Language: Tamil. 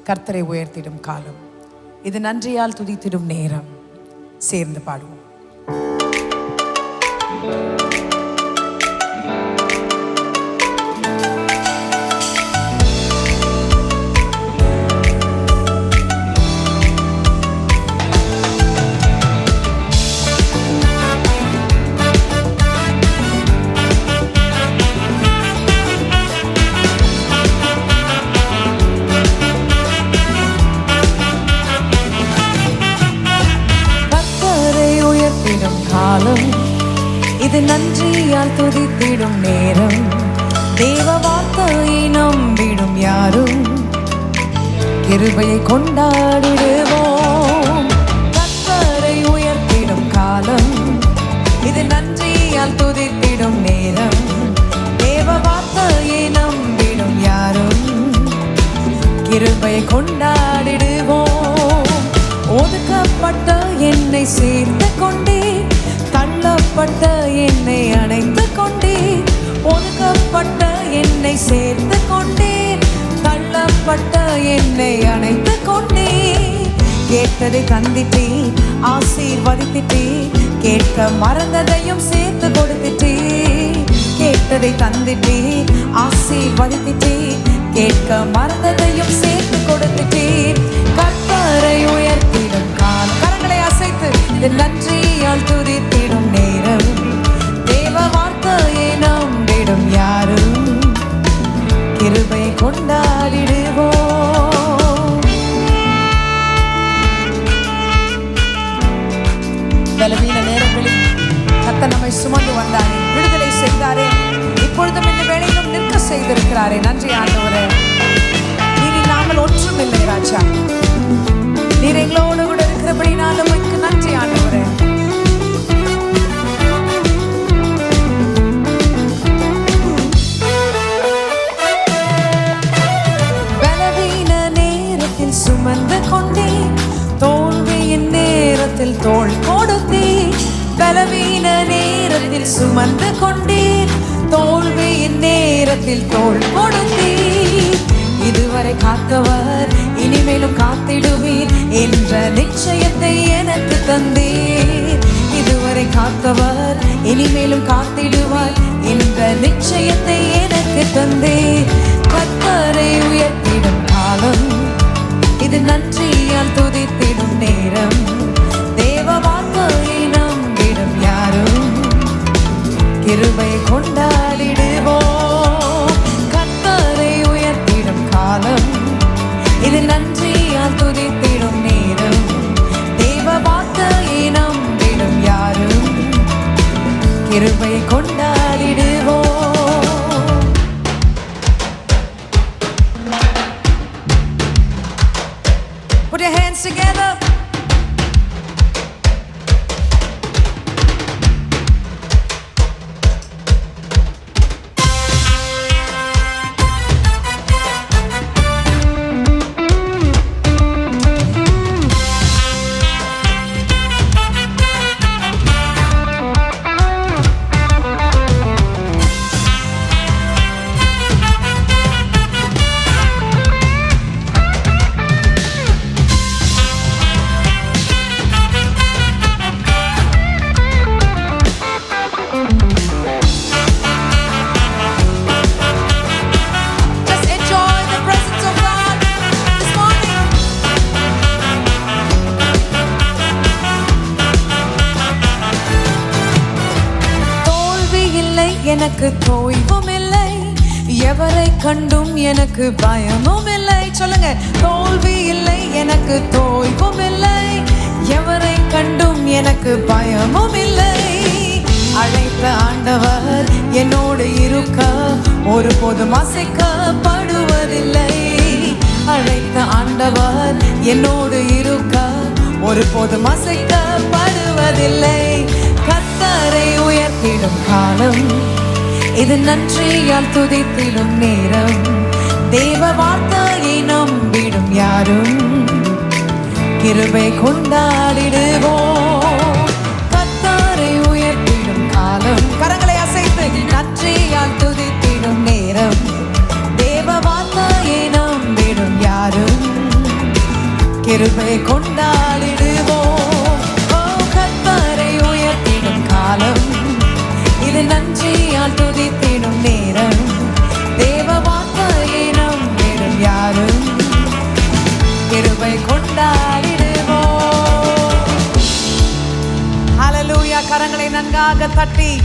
கர்த்தரை உயர்த்திடும் காலம், இது நன்றியால் துதித்திடும் நேரம். சேர்ந்து பாடுவோம். இது நன்றியால் துதித்திடும் நேரம், தேவ வார்த்தையை நம்பிடும் யாரும் கிருபையை கொண்டாடிடுவோம். கர்த்தரை உயர்த்திடும் காலம், இது நன்றியால் துதித்திடும் நேரம், தேவ வார்த்தையை நம்பிடும் யாரும் கிருபையை கொண்டாடிடுவோம். ஒதுக்கப்பட்ட என்னை சேர்த்து கொண்டே, தள்ளப்பட்ட என்னை அணைத்து கொண்டே, ஒதுக்கப்பட்ட என்னை சேர்த்து கொண்டே, தள்ளப்பட்ட என்னை அணைத்து கொண்டே. கேட்டதை தந்திட்டே, ஆசீர்வதித்திட்டே, கேட்க மறந்ததையும் சேர்த்து கொடுத்துட்டே. கேட்டதை தந்திட்டே, ஆசீர்வதித்திட்டே, கேட்க மறந்ததையும் சேர்த்து கொடுத்துட்டே. கர்த்தரை உயர்த்திடும் காலம், கரங்களை அசைத்து இது நன்றியால் துதித்திடும் நேரம், தேவ வார்த்தையை நம்பிடும் யாரும் கிருபை கொண்டாடிடுவோம். பலவீன நேரங்களில் கர்த்தர் நம்மை சுமந்து வந்தாரே, விடுதலை செய்தாரே, இப்பொழுதும் இந்த வேளையிலும் நிற்க செய்திருக்கிறாரே. நன்றி ஆண்டவரே. நீர் நாங்கள் ஒன்றும் இல்லை ராஜா, நீர் எங்களோடு கூட இருக்கிறபடினால் உமக்கு நன்றி ஆண்டவரே. பலவீன நேரத்தில் சுமந்து கொண்டே, தோல்வியின் நேரத்தில் தோள் கொடுத்தே. பலவீன நேரத்தில் சுமந்து கொண்டே, தோல்வியின் நேரத்தில் தோள் கொடுத்தே. இதுவரை காத்தவர் இனிமேலும் காத்திடுவீர் என்ற நிச்சயத்தை எனக்கு தந்தீர். இதுவரை காத்தவர் இனிமேலும் காத்திடுவார் என்ற நிச்சயத்தை எனக்கு தந்தீர். கர்த்தரை உயர்த்திடும் காலம், இது நன்றியால் துதித்திடும் நேரம், தேவ வார்த்தையை நம்பிடும் யாரும் கிருபை கொண்டாடிடுவோம். கர்த்தரை உயர்த்திடும் காலம், இது நன்றியால் துதித்திடும் நேரம், தேவ வார்த்தையை நம்பிடும் யாரும் கிருபை கொண்டாடிடுவோம். Put your hands together. எனக்கு தோய்வும் இல்லை, எவரை கண்டும் எனக்கு பயமும் இல்லை. சொல்லுங்க, தோல்வி இல்லை, எனக்கு தோய்வும் இல்லை, எவரை கண்டும் எனக்கு பயமும் இல்லை. அழைத்த ஆண்டவர் என்னோடு இருக்க ஒருபோதும் அசைக்கப்படுவதில்லை. அழைத்த ஆண்டவர் என்னோடு இருக்க ஒருபோதும் அசைக்கப்படுவதில்லை. கர்த்தரை உயர்த்திடும் காலம், இது நன்றியால் துதித்திடும் நேரம், தேவ வார்த்தையை நம்பிடும் யாரும் கிருபை கொண்டாடிடுவோம். கர்த்தரை உயர்த்திடும் காலம், கரங்களை அசைத்து நன்றியால் துதித்திடும் நேரம், தேவ வார்த்தையை நம்பிடும் யாரும் கிருபை கொண்டாடிடுவோம். ஓ கர்த்தரை உயர்த்திடும் காலம் இது, நன்றியால் துதித்திடும் நேரம். தேவ வார்த்தையை நம்பிடும் யாரும் கிருபை கொண்டாடிடுவோம். ஹல்லேலூயா. கரங்களை நன்றாக தட்டி